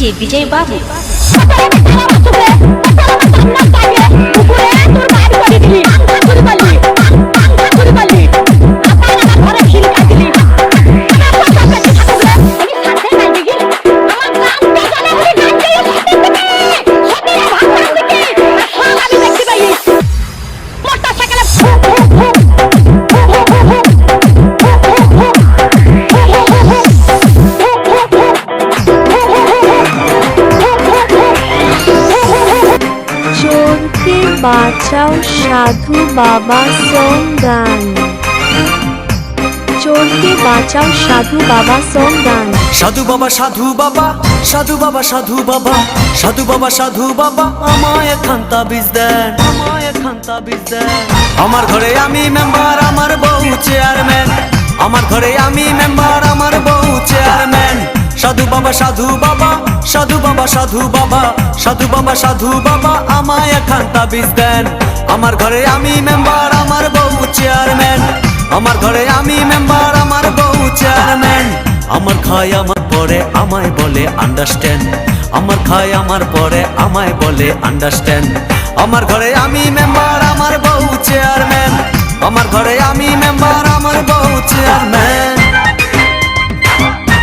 DJ বিজয় বাবু। বাঁচাও সাধু বাবা সং গান। চোরকে বাঁচাও সাধু বাবা সং গান। সাধু বাবা সাধু বাবা, সাধু বাবা সাধু বাবা, সাধু বাবা সাধু বাবা, আমায় একখান তাবিজ দেন, আমায় একখান তাবিজ দেন। আমার ঘরে আমি মেম্বার, আমার বউ চেয়ারম্যান। আমার ঘরে আমি মেম্বার, আমার বউ চেয়ারম্যান। সাধু বাবা সাধু বাবা, সাধু বাবা সাধু বাবা, সাধু বাবা সাধু বাবা, আমায় একখান তাবিজ দেন। আমার ঘরে আমি মেম্বার, আমার বউ চেয়ারম্যান। আমার ঘরে আমি মেম্বার, আমার বউ চেয়ারম্যান। আমার খায় আমার পরে আমায় বলে আন্ডারস্ট্যান্ড। আমার খায় আমার পরে আমায় বলে আন্ডারস্ট্যান্ড। আমার ঘরে আমি মেম্বার, আমার বউ চেয়ারম্যান। আমার ঘরে আমি মেম্বার, আমার বউ চেয়ারম্যান।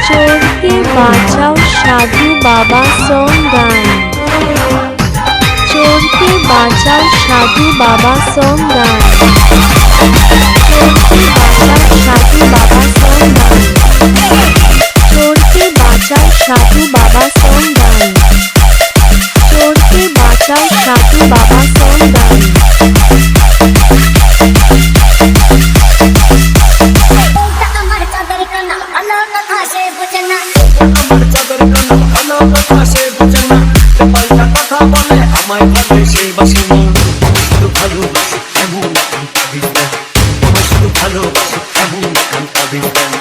চোরকে বাঁচাও সাধু বাবা সং গান। চোরকে বাঁচাও সাধু বাবা সং গান। চোরকে বাঁচাও সাধু বাবা সং গান। চোরকে বাঁচাও সাধু বাবা সং গান। চোরকে বাঁচাও সাধু বাবা সং গান। আমায় ভালোবেসে বাসে মন, শুধু ভালোবাসে এমন তাবিজ দেন। আমায় শুধু ভালোবাসে এমন তাবিজ দেন।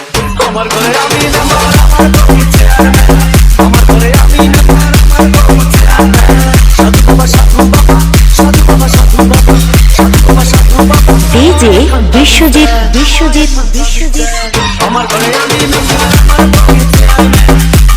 আমার ঘরে আমি মেম্বার, আমার বউ চেয়ারম্যান। আমার ঘরে আমি মেম্বার, আমার বউ চেয়ারম্যান। সাধু বাবা সাধু বাবা, সাধু বাবা সাধু বাবা, সাধু বাবা সাধু বাবা, ডিজে বিশ্বজিৎ বিশ্বজিৎ বিশ্বজিৎ। আমার ঘরে আমি মেম্বার, আমার বউ চেয়ারম্যান।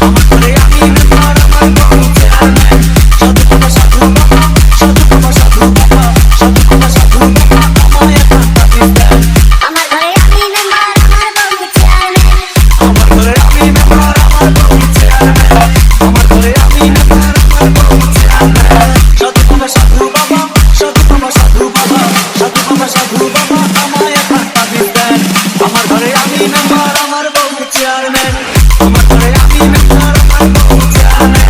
আমার ঘরে আমি মেম্বার, আমার বউ চেয়ারম্যান। সাধু বাবা সাধু বাবা, সাধু বাবা সাধু বাবা, সাধু বাবা সাধু বাবা, আমায় একখান তাবিজ দেন। আমার ঘরে আমি মেম্বার, আমার বউ চেয়ারম্যান। আমার ঘরে আমি মেম্বার, আমার বউ চেয়ারম্যান। আমার ঘরে আমি মেম্বার, আমার বউ চেয়ারম্যান। সাধু বাবা সাধু বাবা, সাধু বাবা সাধু বাবা, সাধু বাবা সাধু বাবা, আমায় একখান তাবিজ দেন। আমার ঘরে আমি মেম্বার, আমার বউ চেয়ারম্যান। আমার ঘরে আমি মেম্বার, আমার বউ চেয়ারম্যান।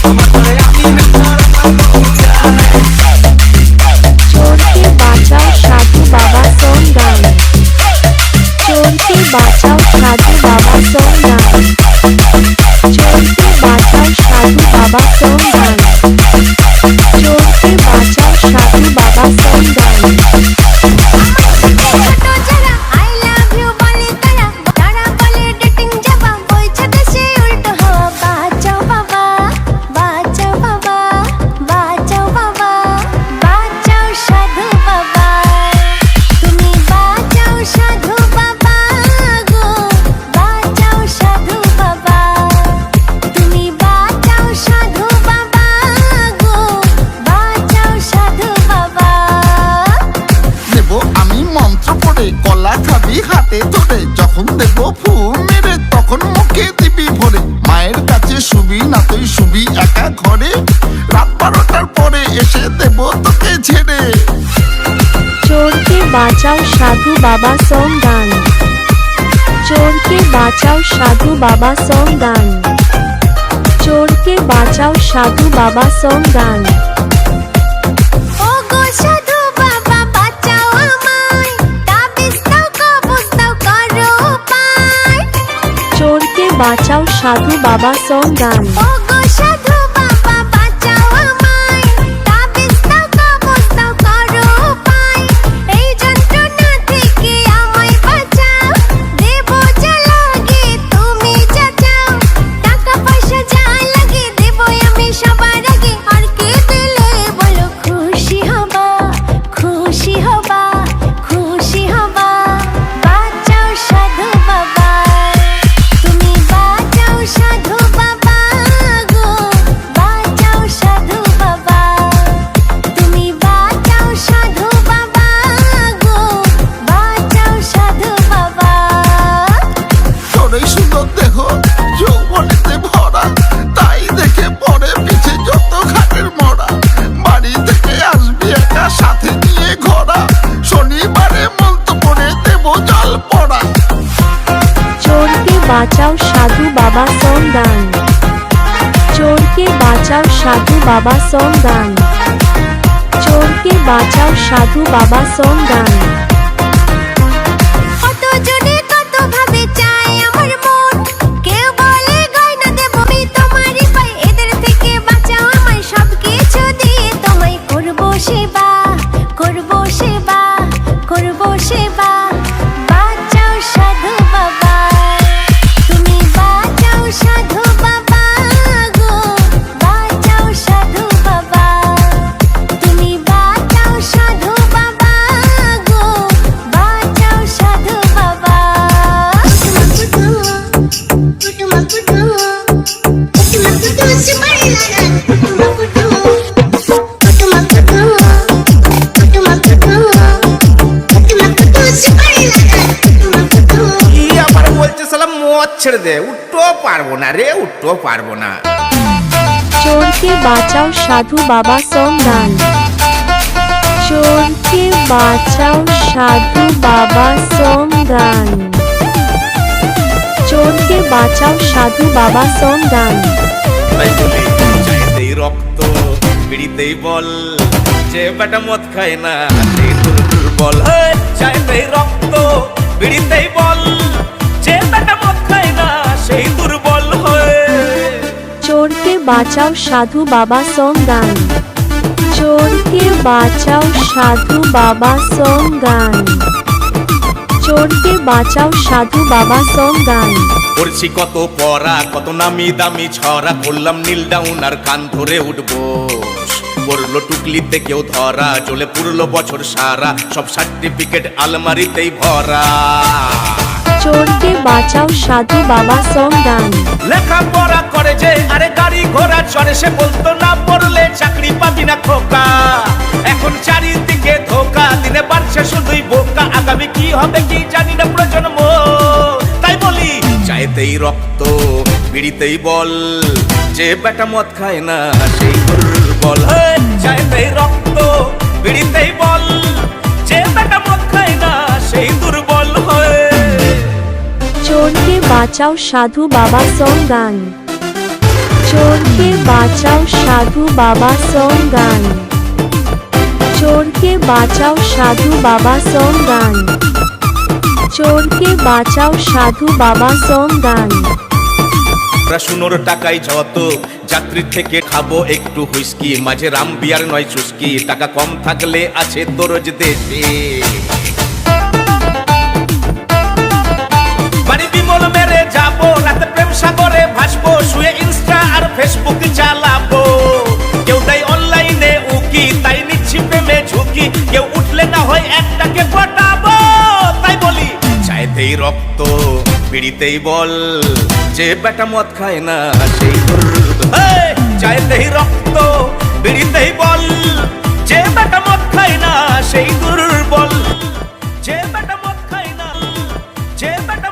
আমার ঘরে আমি মেম্বার, আমার বউ চেয়ারম্যান। চোরকে বাঁচাও সাধু বাবা সং গান। চোরকে বাঁচাও সাধু বাবা সং গান। চোরকে বাঁচাও সাধু বাবা সং গান। চোরকে বাঁচাও সাধু বাবা সং গান। ছোট যারা I love you বলে তারা, তারা বলে ডেটিং যাবা, বইছে দেশে উল্টো হওয়া। বাঁচাও বাবা, বাঁচাও বাবা, বাঁচাও বাবা, বাঁচাও সাধু বাবা। তুমি বাঁচাও সাধু বাবা গো, বাঁচাও সাধু বাবা। তুমি বাঁচাও সাধু বাবা গো, বাঁচাও সাধু বাবা। দেব আমি মন্ত্র পড়ে, কলা খাবি হাতে ধরে। যখন দেব ফু মেরে, তখন মুখে দিবি ভরে। মায়ের কাছে শুবি না তুই, শুবি একা ঘরে। রাত 12টার পরে এসে দেব তোকে ঝেড়ে। চোরকে বাঁচাও সাধু বাবা সং গান। চোরকে বাঁচাও সাধু বাবা সং গান। চোরকে বাঁচাও সাধু বাবা সং গান। ও গো সাধু বাবা বাঁচাও আমায়, তাবিজ দাও কবজ দাও করো উপায়। চোরকে বাঁচাও সাধু বাবা সং গান। ও গো সাধু বাবা বাঁচাও আমায়, তাবিজ দাও কবজ দাও করো উপায়। এই যন্ত্রণা থেকে আমায় বাঁচাও, দেব যা লাগে তুমি যা চাও। টাকা পয়সা যা লাগে দেবো আমি সবার আগে। আর কে দিলে বলো খুশি হবা, খুশি হবা, খুশি হবা। বাঁচাও সাধু বাবা, তুমি বাঁচাও সাধু বাবা বাঁচাও সাধু বাবা সং গান। চোরকে বাঁচাও সাধু বাবা সং গান। চোরকে বাঁচাও সাধু বাবা সং গান। কত জনে কত ভাবে চায় আমার মন, কেউ বলে গয়না দেব আমি তোমারই পাই, এদের থেকে বাঁচাও আমায়, সবকিছু দিয়ে তোমায় করব সেবা, করব সেবা, করব সেবা। বাঁচাও সাধু বাবা, তুমি বাঁচাও সাধু বাবা গো, বাঁচাও সাধু বাবা, তুমি বাঁচাও সাধু বাবা গো, বাঁচাও সাধু বাবা। কি আবার বলছে শালা মদ ছেড়ে দে, উঠতেও পারবো না রে, উঠতেও পারবো না। চোরকে বাঁচাও সাধু বাবা সং গান। চোরকে বাঁচাও সাধু বাবা সং গান। চোরকে বাঁচাও সাধু বাবা সং গান। তাই বলি চাইতেই রক্ত বিড়িতেই বল, যে বেটা মদ খায় না সেই দুর্বল। চাইতেই রক্ত বিড়িতেই বল, যে বেটা মদ খায় না সেই দুর্বল হয়ে। চোরকে বাঁচাও সাধু বাবা সং গান। চোরকে বাঁচাও সাধু বাবা সং গান। চোরকে বাঁচাও সাধু বাবা সং গান। করছি কত পড়া, কত নামি দামি ছড়া, করলাম নীল ডাউন আর কান ধরে উঠবো। পড়লো টুকলিতে কেউ ধরা, চলে পুরলো বছর সারা, সব সার্টিফিকেট আলমারিতেই ভরা। চোরকে বাঁচাও সাধু বাবা সং গান। লেখাপড়া করে যে আরে গাড়ি ঘোড়া চড়ে, সে বলতো না পড়লে চাকরি পাবি না খোকা। এখন চারিদিকে ধোকা, দিনে বাড়ছে শুধুই বোকা, আগামী কি হবে কি জানি না প্রজন্ম। তাই বলি চাইতেই রক্ত বিড়িতেই বল, যে বেটা মদ খায় না সেই দুর্বল। চাইতেই রক্ত বিড়িতেই বল, যে বেটা মদ খায় না সেই দুর্বল হয়ে। চোরকে বাঁচাও সাধু বাবা সং গান। চোরকে বাঁচাও সাধু বাবা সং গান। চোরকে বাঁচাও সাধু বাবা সং গান। চোরকে বাঁচাও সাধু বাবা সং গান। শুনোর টাকায় যত যাত্রীর থেকে খাবো একটু হুইস্কি, মাঝে রাম বিয়ার নয় চুস্কি, টাকা কম থাকলে আছে তোরজ দেশে। বাড়ি বিমল মেরে যাবো, রাতে প্রেম সাগরে ভাসবো, শুয়ে ইনস্টা আর ফেসবুক চালাবো। কেউ তাই অনলাইনে উকি, তাই নিচ্ছি প্রেমে ঝুঁকি, কেউ উঠলে না হয় একটাকে পটাবো। তাই বলি চাইতেই রক্ত বিড়িতেই বল, যে বেটা মদ খায় না সেই দুর্বল। চাইতেই রক্ত বিড়িতেই বল, যে বেটা মদ খায় না সেই দুর্বল। যে বেটা মদ খায় না, যে বেটা